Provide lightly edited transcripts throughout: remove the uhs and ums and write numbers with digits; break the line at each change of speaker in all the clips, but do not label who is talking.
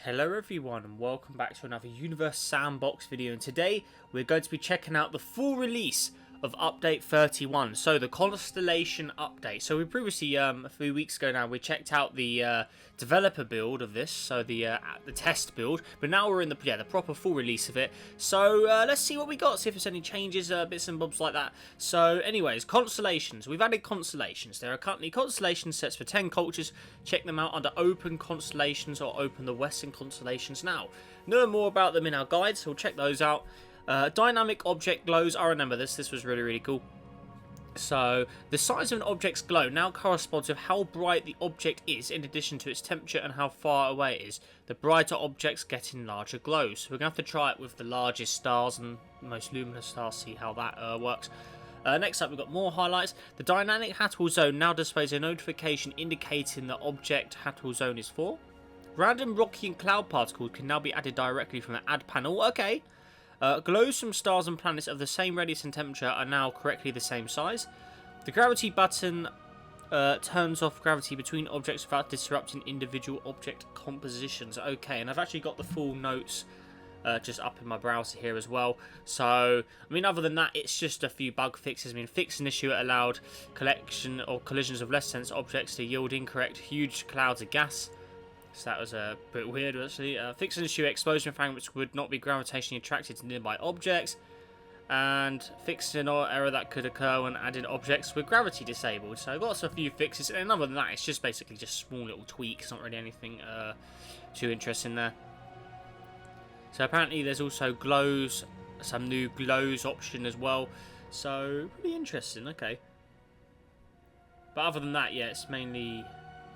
Hello everyone and welcome back to another Universe Sandbox video, and today we're going to be checking out the full release of update 31, so the Constellation update. So we previously, a few weeks ago now, we checked out the developer build of this, so the test build, but now we're in the proper full release of it. So let's see what we got, see if there's any changes, bits and bobs like that. So anyways, Constellations. We've added Constellations. There are currently Constellation sets for 10 cultures. Check them out under Open Constellations or Open the Western Constellations now. Know more about them in our guide, so we'll check those out. Dynamic object glows. I remember this was really cool. So the size of an object's glow now corresponds with how bright the object is, in addition to its temperature and how far away it is. The brighter objects get in larger glows. So we're going to have to try it with the largest stars and most luminous stars, see how that works. Next up, we've got more highlights. The dynamic Hatchel zone now displays a notification indicating the object Hatchel zone is for. Random rocky and cloud particles can now be added directly from the add panel. Okay. Glows from stars and planets of the same radius and temperature are now correctly the same size. The gravity button turns off gravity between objects without disrupting individual object compositions. Okay, and I've actually got the full notes just up in my browser here as well. So, I mean, other than that, it's just a few bug fixes. I mean, fix an issue that allowed collection or collisions of less dense objects to yield incorrect huge clouds of gas. So that was a bit weird, actually. Fix an issue, explosion fragments would not be gravitationally attracted to nearby objects. And fix an error that could occur when adding objects with gravity disabled. So I've got a few fixes, and other than that, it's just basically just small little tweaks. Not really anything too interesting there. So apparently there's also glows, some new glows option as well. So pretty interesting, okay. But other than that, yeah, it's mainly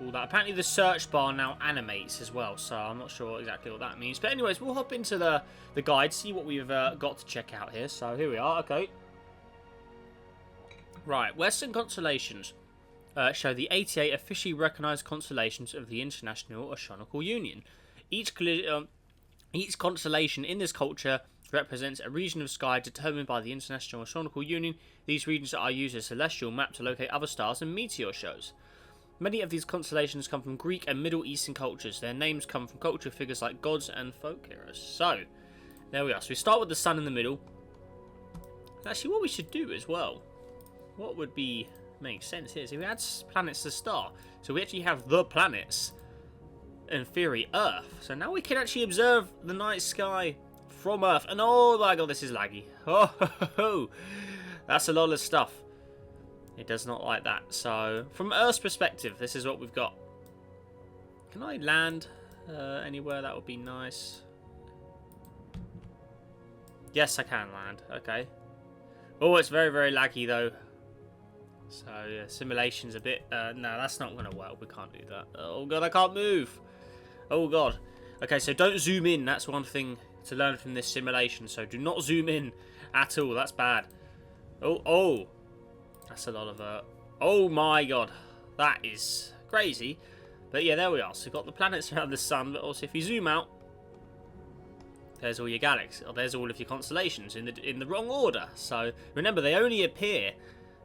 all that. Apparently the search bar now animates as well, so I'm not sure exactly what that means. But anyways, we'll hop into the guide, see what we've got to check out here. So here we are, okay. Right, Western Constellations show the 88 officially recognised constellations of the International Astronomical Union. Each constellation in this culture represents a region of sky determined by the International Astronomical Union. These regions are used as a celestial map to locate other stars and meteor shows. Many of these constellations come from Greek and Middle Eastern cultures. Their names come from cultural figures like gods and folk heroes. So, there we are. So we start with the sun in the middle. Actually, what we should do as well, what would make sense here, is if we add planets to star. So we actually have the planets, in theory, Earth. So now we can actually observe the night sky from Earth. And oh my god, this is laggy. Oh, that's a lot of stuff. It does not like that. So, from Earth's perspective, this is what we've got. Can I land anywhere? That would be nice. Yes, I can land. Okay. Oh, it's very laggy, though. So, yeah, simulation's a bit... no, that's not going to work. We can't do that. Oh, God, I can't move. Oh, God. Okay, so don't zoom in. That's one thing to learn from this simulation. So, do not zoom in at all. That's bad. Oh. That's a lot of... oh my god. That is crazy. But yeah, there we are. So we've got the planets around the sun, but also if you zoom out, there's all your galaxies. Or there's all of your constellations in the wrong order. So remember, they only appear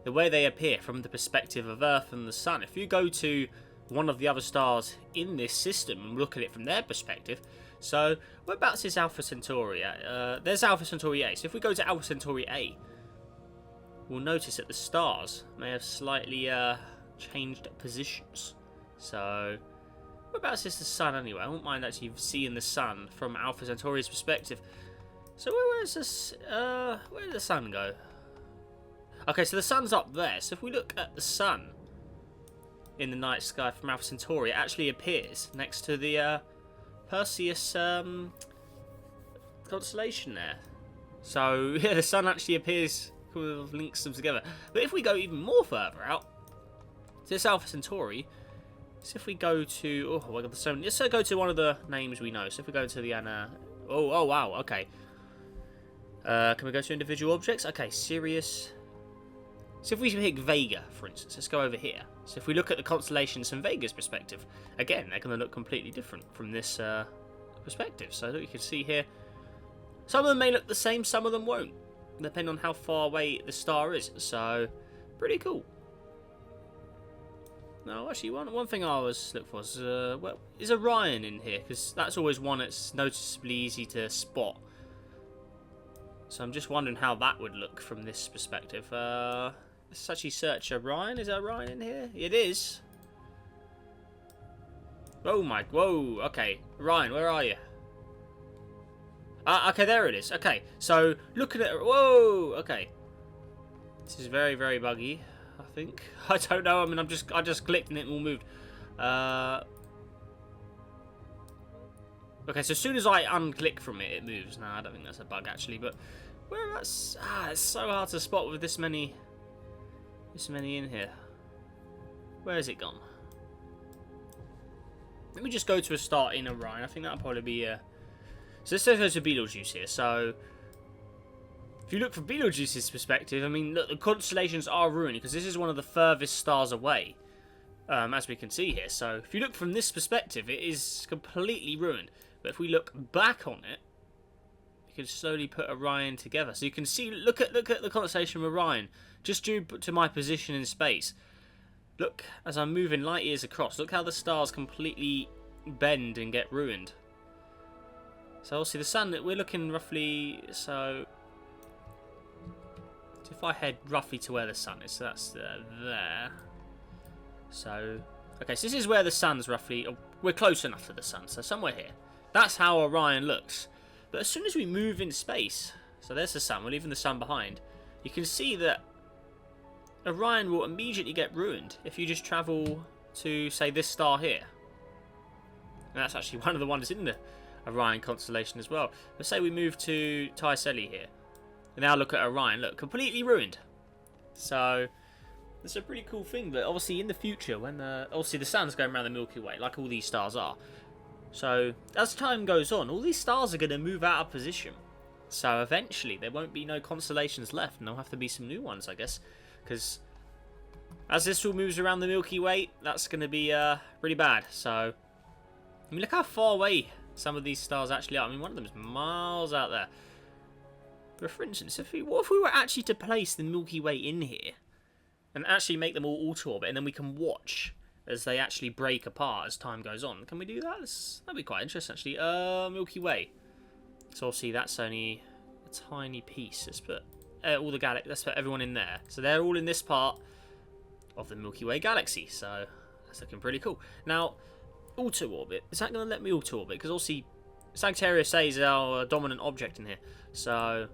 the way they appear from the perspective of Earth and the sun. If you go to one of the other stars in this system and look at it from their perspective, so whereabouts is Alpha Centauri? There's Alpha Centauri A. So if we go to Alpha Centauri A, we'll notice that the stars may have slightly changed positions. So, whereabouts is the sun anyway? I won't mind actually seeing the sun from Alpha Centauri's perspective. So, where's this? Where did the sun go? Okay, so the sun's up there. So, if we look at the sun in the night sky from Alpha Centauri, it actually appears next to the Perseus constellation there. So, yeah, the sun actually appears, links them together. But if we go even more further out, this Alpha Centauri, so if we go to, oh my god, so let's go to one of the names we know. So if we go to the oh wow, okay. Can we go to individual objects? Okay, Sirius. So if we pick Vega, for instance, let's go over here. So if we look at the constellations from Vega's perspective, again, they're going to look completely different from this perspective. So you can see here, some of them may look the same, some of them won't, depending on how far away the star is. So, pretty cool. No, actually, one thing I was looking for is, well, is Orion in here? Because that's always one that's noticeably easy to spot. So I'm just wondering how that would look from this perspective. Let's actually search Orion. Is Orion in here? It is. Oh my, whoa, okay. Orion, where are you? Okay, there it is. Okay, so looking at, whoa, okay. This is very, very buggy, I think. I don't know, I mean, I just clicked and it all moved. Okay, so as soon as I unclick from it, it moves. No, I don't think that's a bug actually, but whereabouts? It's so hard to spot with this many in here. Where has it gone? Let me just go to a start in Orion. I think that'll probably be so let's go to Betelgeuse here. So if you look from Betelgeuse's perspective, I mean, look, the constellations are ruined because this is one of the furthest stars away, as we can see here. So if you look from this perspective, it is completely ruined. But if we look back on it, you can slowly put Orion together. So you can see, look at the constellation of Orion, just due to my position in space. Look, as I'm moving light years across, look how the stars completely bend and get ruined. So obviously the sun, we're looking roughly, so if I head roughly to where the sun is, so that's there. So, okay, so this is where the sun's roughly, we're close enough to the sun, so somewhere here. That's how Orion looks. But as soon as we move in space, so there's the sun, we're leaving the sun behind, you can see that Orion will immediately get ruined if you just travel to, say, this star here. And that's actually one of the ones in the Orion constellation as well. Let's say we move to Tyceli here. And now look at Orion. Look, completely ruined. So, it's a pretty cool thing. But obviously in the future, when obviously the sun's going around the Milky Way, like all these stars are. So, as time goes on, all these stars are going to move out of position. So, eventually, there won't be no constellations left. And there'll have to be some new ones, I guess. Because as this all moves around the Milky Way, that's going to be pretty bad. So, I mean, look how far away some of these stars actually are. I mean, one of them is miles out there. But for instance, what if we were actually to place the Milky Way in here and actually make them all auto-orbit, and then we can watch as they actually break apart as time goes on? Can we do that? That'd be quite interesting, actually. Milky Way. So obviously that's only a tiny piece. Let's put all the galaxy. Let's put everyone in there. So they're all in this part of the Milky Way galaxy. So that's looking pretty cool. Now, auto-orbit. Is that going to let me auto-orbit? Because obviously Sagittarius A is our dominant object in here. So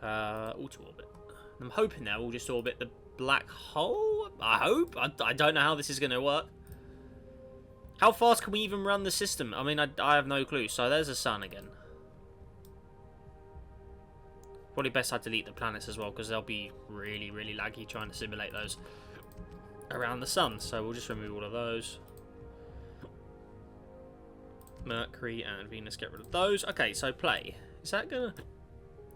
auto-orbit. I'm hoping that we'll just orbit the black hole. I hope. I don't know how this is going to work. How fast can we even run the system? I mean, I have no clue. So there's the sun again. Probably best I delete the planets as well, because they'll be really, really laggy trying to simulate those around the sun. So we'll just remove all of those. Mercury and Venus, get rid of those. Okay, so play. Is that gonna...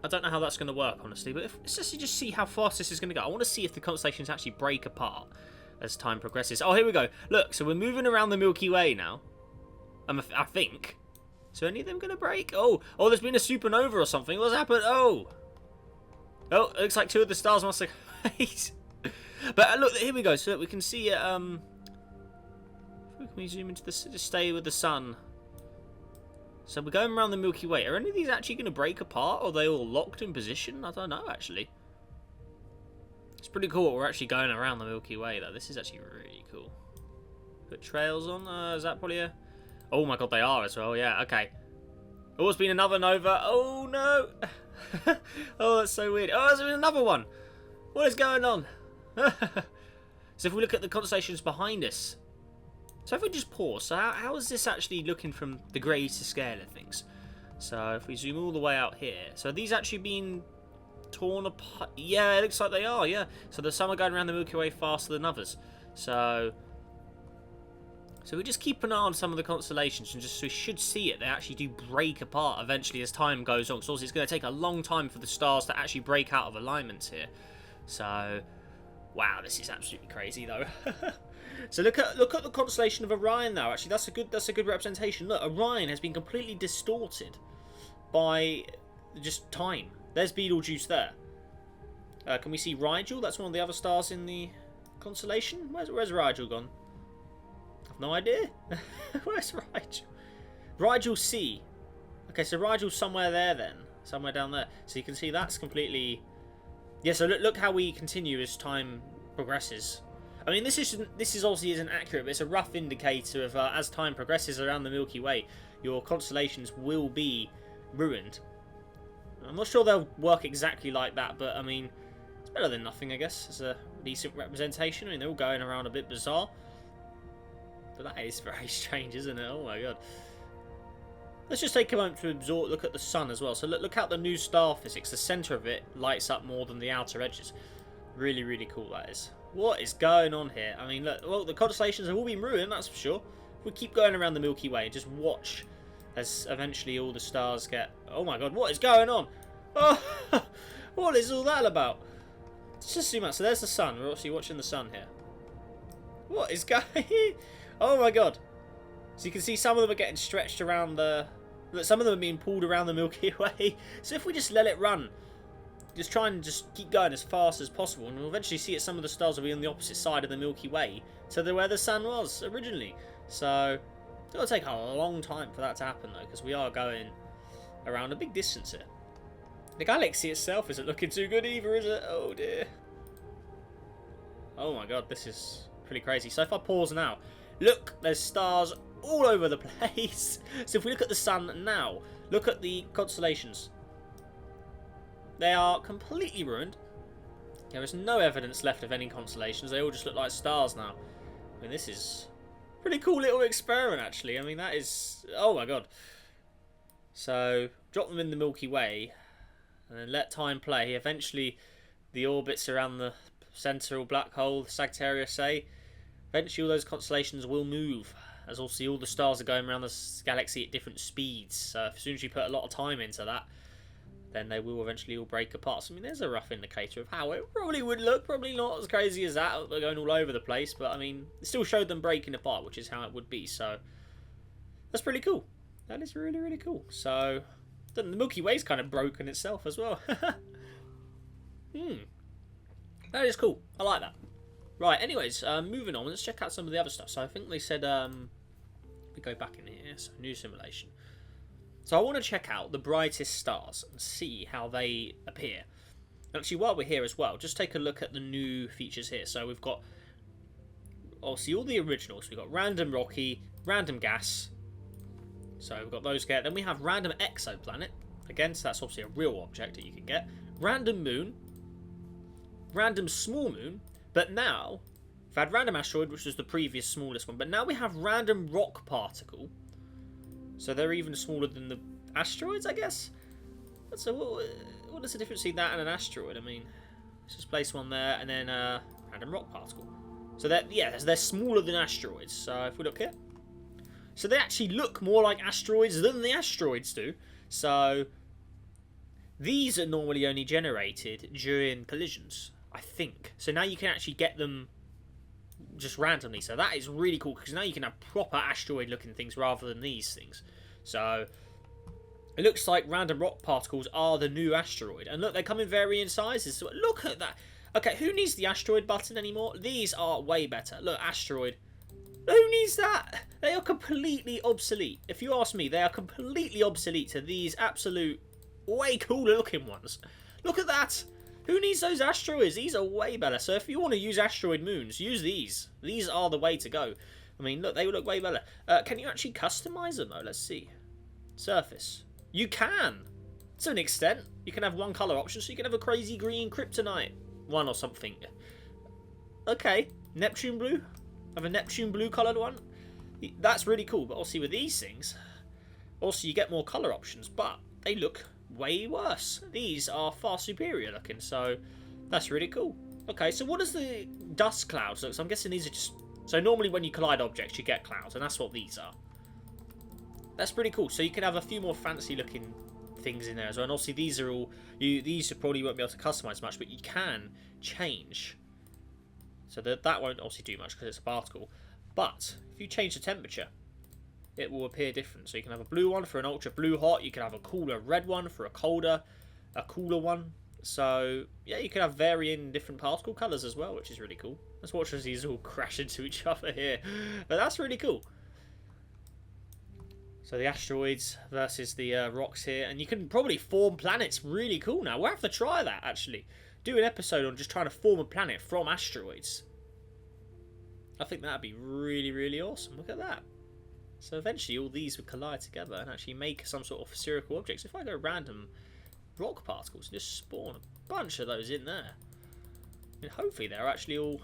I don't know how that's gonna work, honestly, but let's just see how fast this is gonna go. I want to see if the constellations actually break apart as time progresses. Oh, here we go. Look, so we're moving around the Milky Way now. I think. So any of them gonna break? Oh, there's been a supernova or something. What's happened? Oh, it looks like two of the stars must have... But look, here we go. So we can see it. Can we zoom into this? Just stay with the sun. So we're going around the Milky Way. Are any of these actually going to break apart? Or are they all locked in position? I don't know, actually. It's pretty cool what we're actually going around the Milky Way, though. This is actually really cool. Put trails on. Is that probably a... Oh my god, they are as well. Yeah, okay. Oh, it's been another nova. Oh, no. Oh, that's so weird. Oh, there's been another one. What is going on? So if we look at the constellations behind us... So if we just pause, so how is this actually looking from the greater scale of things? So if we zoom all the way out here, so are these actually being torn apart? Yeah, it looks like they are, yeah. So there's some are going around the Milky Way faster than others. So we just keep an eye on some of the constellations, and just so we should see it. They actually do break apart eventually as time goes on. So it's going to take a long time for the stars to actually break out of alignments here. So, wow, this is absolutely crazy though. So look at the constellation of Orion now. Actually, that's a good representation. Look, Orion has been completely distorted by just time. There's Betelgeuse there. Can we see Rigel? That's one of the other stars in the Constellation? Where's Rigel gone? I've no idea. Where's Rigel? Rigel C. Okay, so Rigel's somewhere there then. Somewhere down there. So you can see that's completely... Yeah, so look how we continue as time progresses. I mean, this obviously isn't accurate, but it's a rough indicator of as time progresses around the Milky Way, your constellations will be ruined. I'm not sure they'll work exactly like that, but I mean, it's better than nothing, I guess. It's a decent representation. I mean, they're all going around a bit bizarre. But that is very strange, isn't it? Oh my god. Let's just take a moment to look at the sun as well. So look how the new star physics, the centre of it lights up more than the outer edges. Really, really cool that is. What is going on here? I mean, look, well, the constellations have all been ruined, that's for sure. We keep going around the Milky Way and just watch as eventually all the stars get... Oh my god, what is going on? Oh, what is all that about? Let's just zoom out. So there's the sun. We're obviously watching the sun here. What is going... Oh my god. So you can see some of them are getting stretched around the... Look, some of them are being pulled around the Milky Way. So if we just let it run, just try and just keep going as fast as possible, and we'll eventually see that some of the stars will be on the opposite side of the Milky Way to where the sun was originally. So it'll take a long time for that to happen though, because we are going around a big distance here. The galaxy itself isn't looking too good either, is it? Oh dear. Oh my god, this is pretty crazy. So if I pause now, look, there's stars all over the place. So if we look at the sun now, look at the constellations. They are completely ruined. There is no evidence left of any constellations. They all just look like stars now. I mean, this is a pretty cool little experiment, actually. I mean, that is... Oh, my God. So, drop them in the Milky Way and then let time play. Eventually, the orbits around the central black hole, Sagittarius A, eventually all those constellations will move. As also, all the stars are going around the galaxy at different speeds. So, as soon as you put a lot of time into that, then they will eventually all break apart. So, I mean, there's a rough indicator of how it probably would look. Probably not as crazy as that. They're going all over the place. But, I mean, it still showed them breaking apart, which is how it would be. So, that's pretty cool. That is really, really cool. So, the Milky Way's kind of broken itself as well. That is cool. I like that. Right, anyways, moving on. Let's check out some of the other stuff. So, I think they said... we go back in here. So, new simulation. So I want to check out the brightest stars and see how they appear. Actually, while we're here as well, just take a look at the new features here. So we've got, obviously, all the originals. We've got random rocky, random gas. So we've got those get. Then we have random exoplanet. Again, so that's obviously a real object that you can get. Random moon. Random small moon. But now, we've had random asteroid, which was the previous smallest one. But now we have random rock particle. So they're even smaller than the asteroids, I guess? So what is the difference between that and an asteroid? I mean, let's just place one there and then random rock particle. So they're smaller than asteroids. So if we look here. So they actually look more like asteroids than the asteroids do. So these are normally only generated during collisions, I think. So now you can actually get them just randomly, so that is really cool because now you can have proper asteroid looking things rather than these things. So it looks like random rock particles are the new asteroid, and look, they come in varying sizes. So look at that. Okay, who needs the asteroid button anymore? These are way better. Look, asteroid. Who needs that? They are completely obsolete. If you ask me, they are completely obsolete to these absolute way cooler looking ones. Look at that. Who needs those asteroids? These are way better. So if you want to use asteroid moons, use these. These are the way to go. I mean, look, they look way better. Can you actually customize them, though? Let's see. Surface. You can. To an extent. You can have one colour option, so you can have a crazy green kryptonite one or something. Okay. Neptune blue. Have a Neptune blue coloured one. That's really cool. But obviously with these things, also you get more colour options, but they look way worse. These are far superior looking, so that's really cool. Okay, so what does the dust clouds look? So I'm guessing these are just... So normally when you collide objects, you get clouds, and that's what these are. That's pretty cool. So you can have a few more fancy looking things in there as well. And obviously these are all... These you probably won't be able to customize much, but you can change. So that won't obviously do much because it's a particle. But if you change the temperature, it will appear different. So you can have a blue one for an ultra blue hot. You can have a cooler red one for a cooler one. So yeah, you can have varying different particle colours as well, which is really cool. Let's watch as these all crash into each other here. But that's really cool. So the asteroids versus the rocks here. And you can probably form planets. Really cool now. We'll have to try that, actually. Do an episode on just trying to form a planet from asteroids. I think that'd be really, really awesome. Look at that. So eventually all these would collide together and actually make some sort of spherical objects. If I go random rock particles and just spawn a bunch of those in there. And hopefully they're actually all...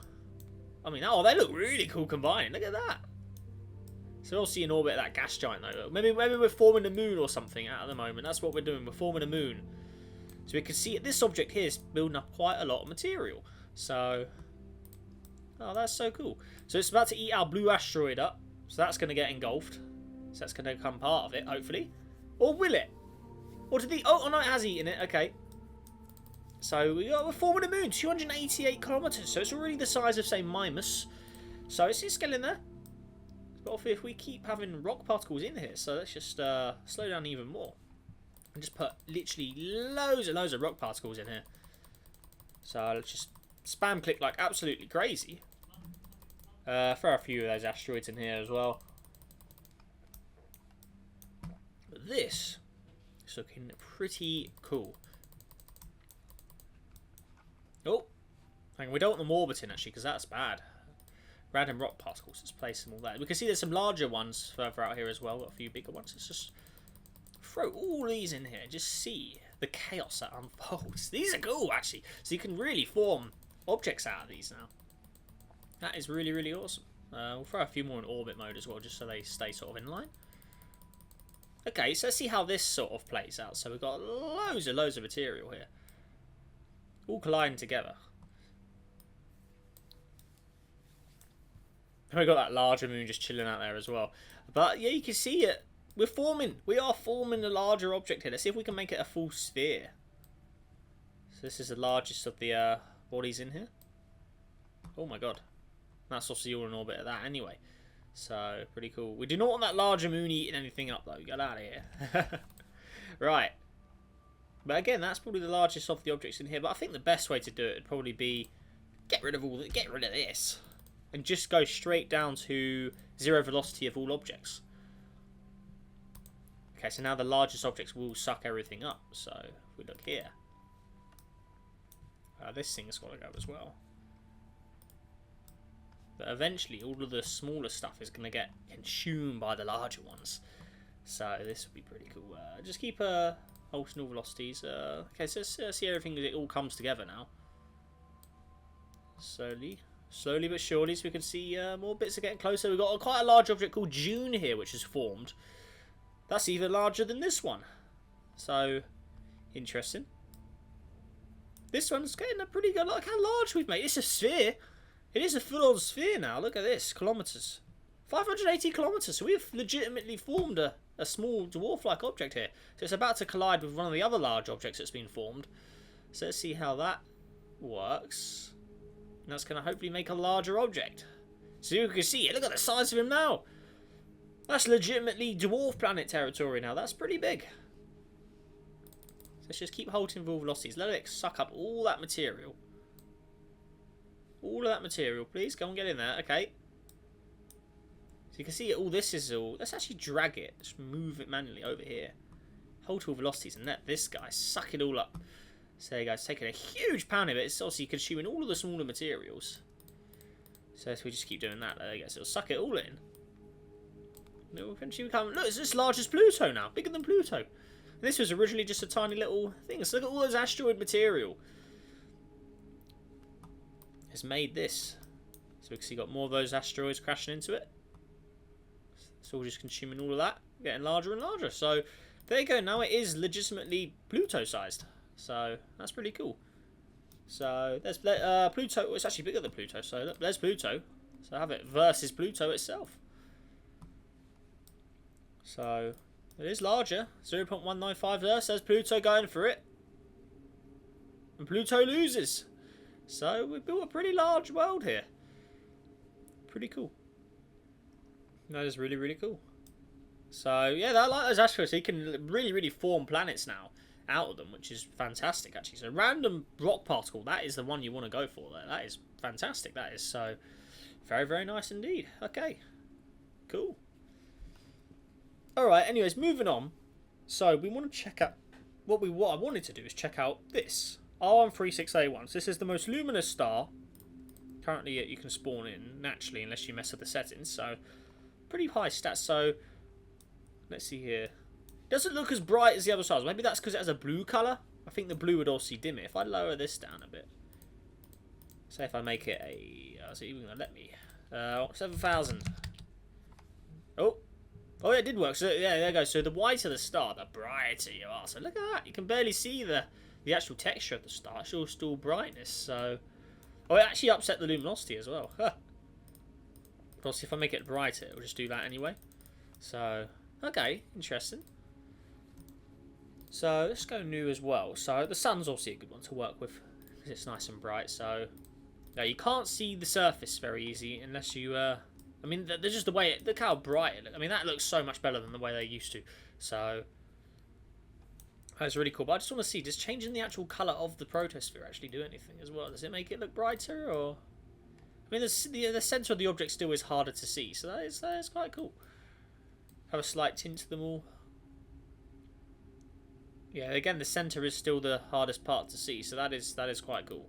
I mean, oh, they look really cool combined. Look at that. So obviously in orbit of that gas giant though. Maybe we're forming a moon or something at the moment. That's what we're doing. We're forming a moon. So we can see this object here is building up quite a lot of material. So, oh, that's so cool. So it's about to eat our blue asteroid up. So that's going to get engulfed. So that's going to become part of it, hopefully. Or will it? Or did the... Oh, no, it has eaten it. Okay. So we're forming a moon, 288 kilometers. So it's already the size of, say, Mimas. So it's getting there. But if we keep having rock particles in here, so let's just slow down even more. And just put literally loads and loads of rock particles in here. So let's just spam click like absolutely crazy. Throw a few of those asteroids in here as well. But this is looking pretty cool. Oh, hang on, we don't want them orbiting actually because that's bad. Random rock particles, let's place them all there. We can see there's some larger ones further out here as well. Got a few bigger ones. Let's just throw all these in here and just see the chaos that unfolds. These are cool actually. So you can really form objects out of these now. That is really, really awesome. We'll throw a few more in orbit mode as well just so they stay sort of in line. Okay, so let's see how this sort of plays out. So we've got loads of material here. All colliding together. And we've got that larger moon just chilling out there as well. But yeah, you can see it. We are forming a larger object here. Let's see if we can make it a full sphere. So this is the largest of the bodies in here. Oh my god. That's obviously all in orbit of that anyway. So, pretty cool. We do not want that larger moon eating anything up though. Get out of here. Right. But again, that's probably the largest of the objects in here. But I think the best way to do it would probably be get rid of this. And just go straight down to 0 velocity of all objects. Okay, so now the largest objects will suck everything up. So, if we look here. This thing's got to go as well. But eventually, all of the smaller stuff is going to get consumed by the larger ones. So, this would be pretty cool. Just keep halting all velocities. Okay, so let's see everything, it all comes together now. Slowly but surely, so we can see more bits are getting closer. We've got quite a large object called June here, which is formed. That's even larger than this one. So, interesting. This one's getting a pretty good... Look how large we've made. It's a sphere. It is a full-on sphere now. Look at this. Kilometres. 580 kilometres. So we've legitimately formed a small dwarf-like object here. So it's about to collide with one of the other large objects that's been formed. So let's see how that works. And that's going to hopefully make a larger object. So you can see it. Look at the size of him now. That's legitimately dwarf planet territory now. That's pretty big. Let's just keep halting with all velocities. Let it suck up all that material. All of that material, please. Go and get in there. Okay. So you can see all this is all... Let's actually drag it. Just move it manually over here. Hold all velocities and let this guy suck it all up. So there you go. It's taking a huge pound of it. It's obviously consuming all of the smaller materials. So if we just keep doing that, there you go. So it'll suck it all in. And it will eventually become... Look, it's as large as Pluto now. Bigger than Pluto. This was originally just a tiny little thing. So look at all those asteroid material. It's made this. So we can see got more of those asteroids crashing into it. It's all just consuming all of that. Getting larger and larger. So there you go. Now it is legitimately Pluto-sized. So that's pretty cool. So there's Pluto. It's actually bigger than Pluto. So look, there's Pluto. So have it versus Pluto itself. So... It is larger. 0.195 there. Says Pluto going for it. And Pluto loses. So we built a pretty large world here. Pretty cool. That is really, really cool. So yeah, I like those asteroids. You can really, really form planets now. out of them, which is fantastic actually. So random rock particle, that is the one you want to go for there. That is fantastic. That is so very, very nice indeed. Okay, cool. All right. Anyways, moving on. So we want to check out what I wanted to do is check out this R136A1. So this is the most luminous star. Currently, you can spawn in naturally unless you mess up the settings. So pretty high stats. So let's see here. Doesn't look as bright as the other stars. Maybe that's because it has a blue colour. I think the blue would also dim it. If I lower this down a bit, say if I make it a, is it even gonna let me? 7,000. Oh, yeah, it did work. So yeah, there you go. So the whiter the star, the brighter you are. So look at that. You can barely see the actual texture of the star. It's still brightness. So it actually upset the luminosity as well. Huh. Obviously, if I make it brighter, it'll just do that anyway. So okay, interesting. So let's go new as well. So the sun's obviously a good one to work with because it's nice and bright. So now you can't see the surface very easy unless you. I mean, there's just the way it. Look how bright it looks. I mean, that looks so much better than the way they used to. So that's really cool. But I just want to see, does changing the actual colour of the protosphere actually do anything as well? Does it make it look brighter or? I mean, the centre of the object still is harder to see, so that is quite cool. Have a slight tint to them all. Yeah, again, the centre is still the hardest part to see, so that is quite cool.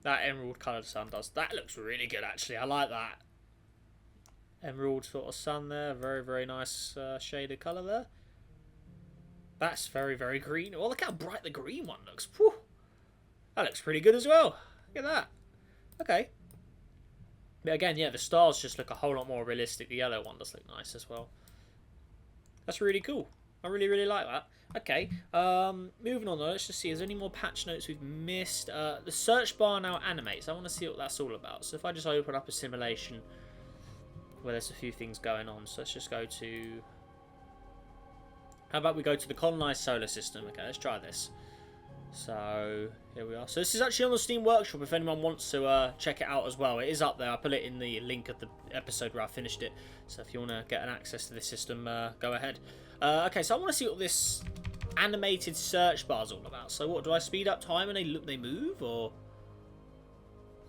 That emerald coloured sun does. That looks really good, actually. I like that. Emerald sort of sun there. Very, very nice shaded colour there. That's very, very green. Oh, look how bright the green one looks. Whew. That looks pretty good as well. Look at that. Okay. But again, yeah, the stars just look a whole lot more realistic. The yellow one does look nice as well. That's really cool. I really, really like that. Okay, moving on though, let's just see. Is there any more patch notes we've missed? The search bar now animates. I want to see what that's all about. So if I just open up a simulation where there's a few things going on. So let's just go to... How about we go to the colonized solar system? Okay, let's try this. So here we are. So this is actually on the Steam Workshop if anyone wants to check it out as well. It is up there. I put it in the link of the episode where I finished it. So if you want to get an access to this system, go ahead. Okay, so I want to see what this animated search bar is all about. So what, do I speed up time and they move, or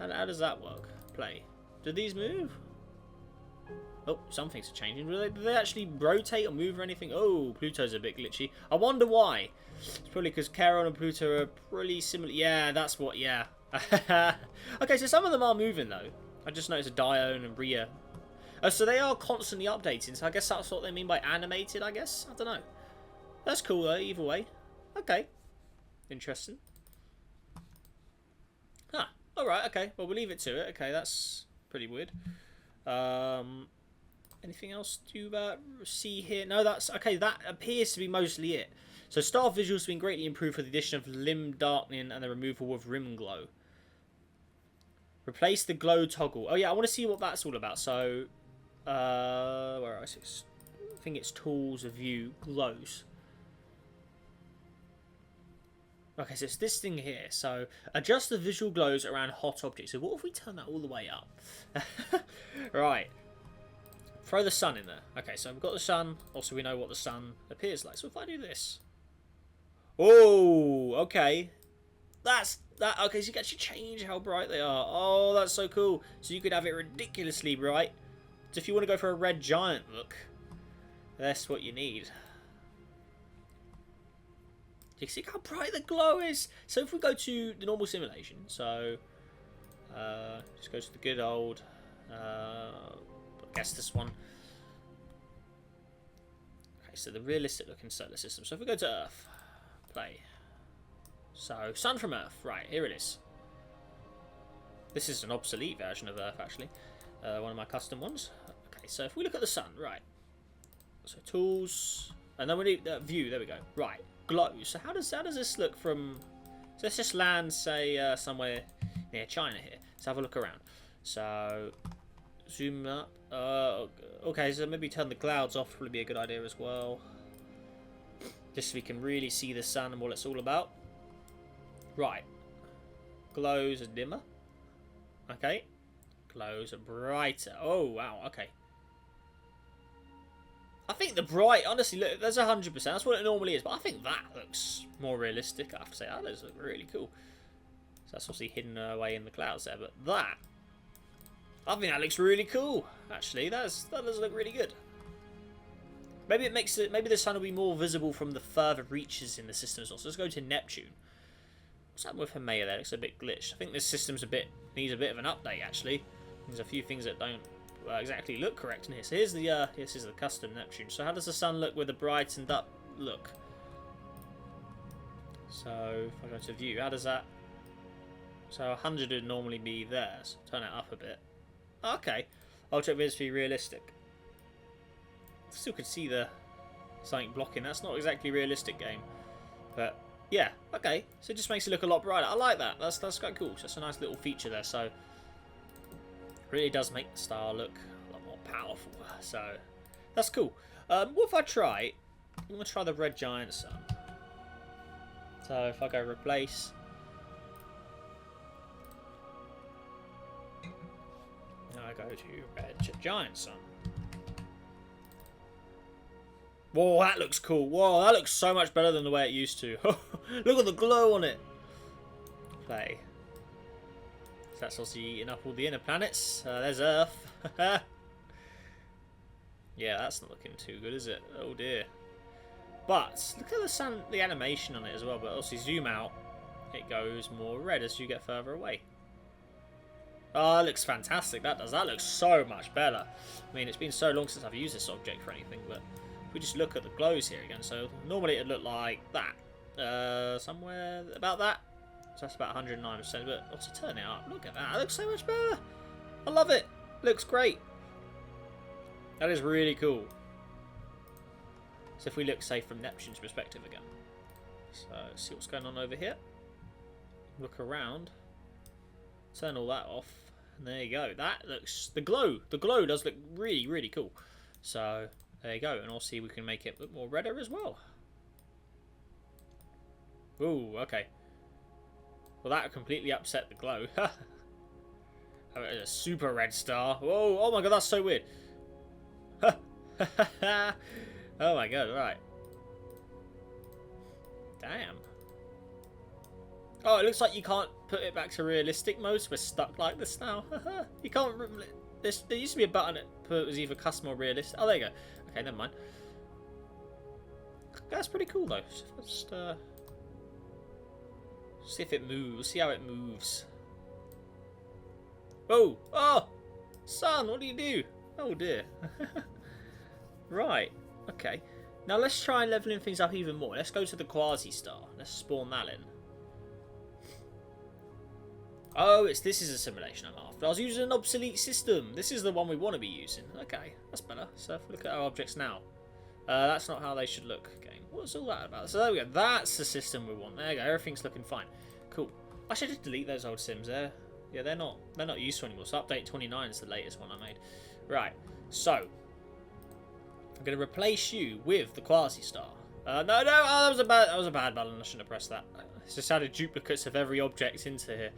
how does that work? Play. Do these move? Oh, some things are changing. Do they actually rotate or move or anything? Oh, Pluto's a bit glitchy. I wonder why. It's probably because Charon and Pluto are pretty similar. Yeah, that's what, yeah. Okay, so some of them are moving, though. I just noticed a Dione and Rhea. Oh, so they are constantly updating. So I guess that's what they mean by animated, I guess. I don't know. That's cool, though, either way. Okay. Interesting. Huh. Alright, okay. Well, we'll leave it to it. Okay, that's pretty weird. Anything else to see here? No, that's... Okay, that appears to be mostly it. So star visuals have been greatly improved with the addition of limb darkening and the removal of rim glow. Replace the glow toggle. Oh yeah, I want to see what that's all about. So, where is it? I think it's tools, view, glows. Okay, so it's this thing here. So, adjust the visual glows around hot objects. So what if we turn that all the way up? Right. Throw the sun in there. Okay, so we've got the sun. Also, we know what the sun appears like. So if I do this. Oh, okay. That's that. Okay, so you can actually change how bright they are. Oh, that's so cool. So you could have it ridiculously bright. So if you want to go for a red giant look, that's what you need. You can see how bright the glow is. So if we go to the normal simulation, so just go to the good old, I guess this one. Okay, so the realistic looking solar system. So if we go to Earth, play. So sun from Earth, right, here it is. This is an obsolete version of Earth actually, one of my custom ones. Okay, so if we look at the sun, right. So tools, and then we need view. There we go. Right. Glow. So how does this look from? So let's just land, say, somewhere near China here. Let's have a look around. So zoom up. Okay, so maybe turn the clouds off. Would be a good idea as well. Just so we can really see the sun and what it's all about. Right. Glows are dimmer. Okay. Glows are brighter. Oh wow. Okay. I think honestly, look, there's 100%. That's what it normally is. But I think that looks more realistic. I have to say, that does look really cool. So that's obviously hidden away in the clouds there. But that, I think that looks really cool. Actually, that does look really good. Maybe it makes it. Maybe the sun will be more visible from the further reaches in the system as well. So let's go to Neptune. What's happened with Hermea there? It looks a bit glitched. I think this system's needs a bit of an update actually. There's a few things that don't exactly look correct in here. So here's the this is the custom Neptune. So how does the sun look with a brightened up look? So if I go to view, how does that? So 100 would normally be there. So turn it up a bit. Okay, Ultra Viz to be realistic. Still could see something blocking. That's not exactly realistic game, but yeah, okay. So it just makes it look a lot brighter. I like that. That's quite cool. So that's a nice little feature there. So it really does make the star look a lot more powerful. So that's cool. What if I try? I'm gonna try the red giant sun. So if I go replace. Now I go to red giant sun. Whoa, that looks cool. Whoa, that looks so much better than the way it used to. Look at the glow on it. Play. So that's also eating up all the inner planets. There's Earth. Yeah, that's not looking too good, is it? Oh dear. But look at the animation on it as well. But also zoom out, it goes more red as you get further away. Oh, that looks fantastic. That does. That looks so much better. I mean, it's been so long since I've used this object for anything, but if we just look at the glows here again, so normally it'd look like that. Somewhere about that. So that's about 109%, but also turn it up. Look at that. It looks so much better. I love it. Looks great. That is really cool. So if we look, say, from Neptune's perspective again. So let's see what's going on over here. Look around. Turn all that off. And there you go. That looks... The glow does look really, really cool. So there you go. And also we can make it look more redder as well. Ooh, okay. Well, that completely upset the glow. A super red star. Whoa, oh my god, that's so weird. Oh my god, right. Damn. Oh, it looks like you can't put it back to realistic mode, so we're stuck like this now. You can't... There used to be a button that put it was either custom or realistic. Oh, there you go. Okay, never mind. That's pretty cool, though. Just, see if it moves. See how it moves. Oh! Oh! Sun, what do you do? Oh, dear. Right. Okay. Now, let's try leveling things up even more. Let's go to the quasi-star. Let's spawn that in. Oh, this is a simulation I'm after. I was using an obsolete system. This is the one we want to be using. Okay, that's better. So if we look at our objects now. That's not how they should look, game. What's all that about? So there we go. That's the system we want. There you go. Everything's looking fine. Cool. I should just delete those old sims there. Yeah, they're not useful anymore. So update 29 is the latest one I made. Right. So I'm going to replace you with the quasi-star. No. Oh, that was a bad button. I shouldn't have pressed that. It's just added duplicates of every object into here.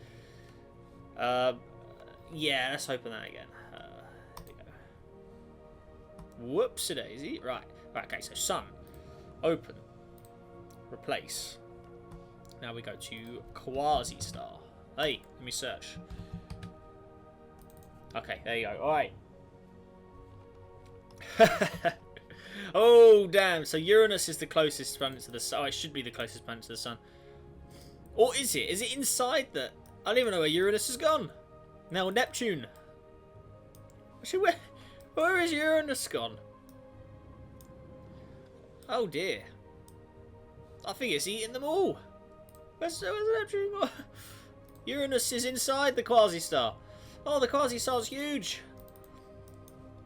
Yeah, let's open that again. Here we go. Whoopsie-daisy. Right, okay, so sun. Open. Replace. Now we go to quasi-star. Hey, let me search. Okay, there you go. Alright. Oh, damn. So Uranus is the closest planet to the sun. Oh, it should be the closest planet to the sun. Or is it? Is it inside the... I don't even know where Uranus has gone. Now Neptune. Actually, where is Uranus gone? Oh dear. I think it's eating them all. Where's Neptune? Uranus is inside the quasi-star. Oh, the quasi-star's huge.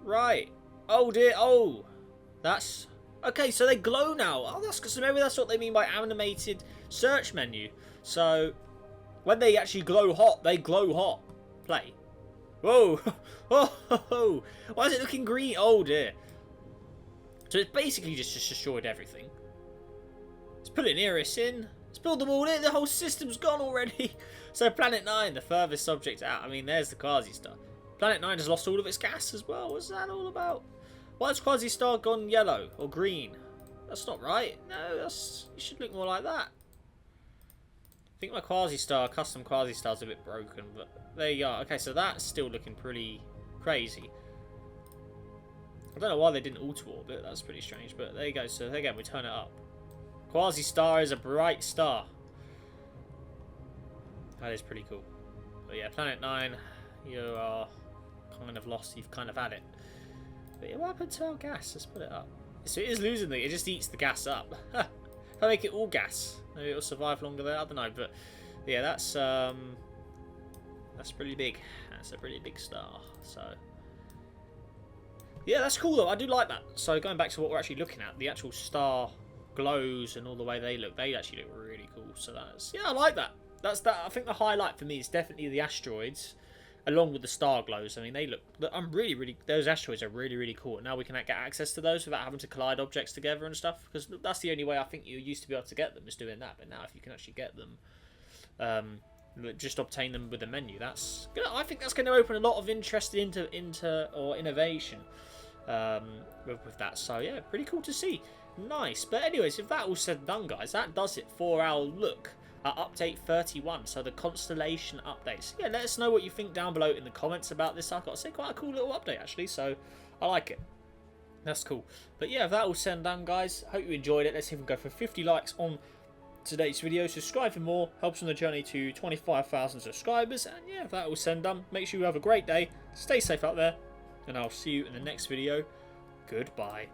Right. Oh dear. Oh, that's okay. So they glow now. Oh, that's because maybe that's what they mean by animated search menu. So. When they actually glow hot, they glow hot. Play. Whoa. Oh. Why is it looking green? Oh, dear. So it's basically just destroyed everything. Let's put an Iris in. Let's build them all in. The whole system's gone already. So Planet 9, the furthest object out. I mean, there's the quasi-star. Planet 9 has lost all of its gas as well. What's that all about? Why has Quasi-Star gone yellow or green? That's not right. No, that's, it should look more like that. I think my Quasi-Star, custom Quasi-Star's a bit broken, but there you are. Okay, so that's still looking pretty crazy. I don't know why they didn't auto-orbit. That's pretty strange, but there you go. So again, we turn it up. Quasi-Star is a bright star. That is pretty cool. But yeah, Planet 9, you are kind of lost. You've kind of had it. But yeah, what happened to our gas? Let's put it up. So it is losing the... It just eats the gas up. If I make it all gas, maybe it'll survive longer than... I don't know, but... Yeah, that's pretty big. That's a pretty big star. So... Yeah, that's cool though. I do like that. So going back to what we're actually looking at, the actual star glows and all the way they look, they actually look really cool. So that's... Yeah, I like that. That's that. I think the highlight for me is definitely the asteroids, along with the star glows. I mean, they look... I'm really... Those asteroids are really cool. And now we can get access to those without having to collide objects together and stuff. Because that's the only way I think you used to be able to get them, is doing that. But now if you can actually get them, just obtain them with the menu, that's... I think that's going to open a lot of interest into or innovation with that. So yeah, pretty cool to see. Nice. But anyways, if that all said and done, guys, that does it for our look at update 31, so the Constellation updates. Yeah, let us know what you think down below in the comments about this. I've got to say, quite a cool little update actually, so I like it. That's cool. But yeah, if that all said and done, guys, hope you enjoyed it. Let's see if we can go for 50 likes on today's video. Subscribe for more, helps on the journey to 25,000 subscribers. And yeah, if that all said and done, make sure you have a great day, stay safe out there, and I'll see you in the next video. Goodbye.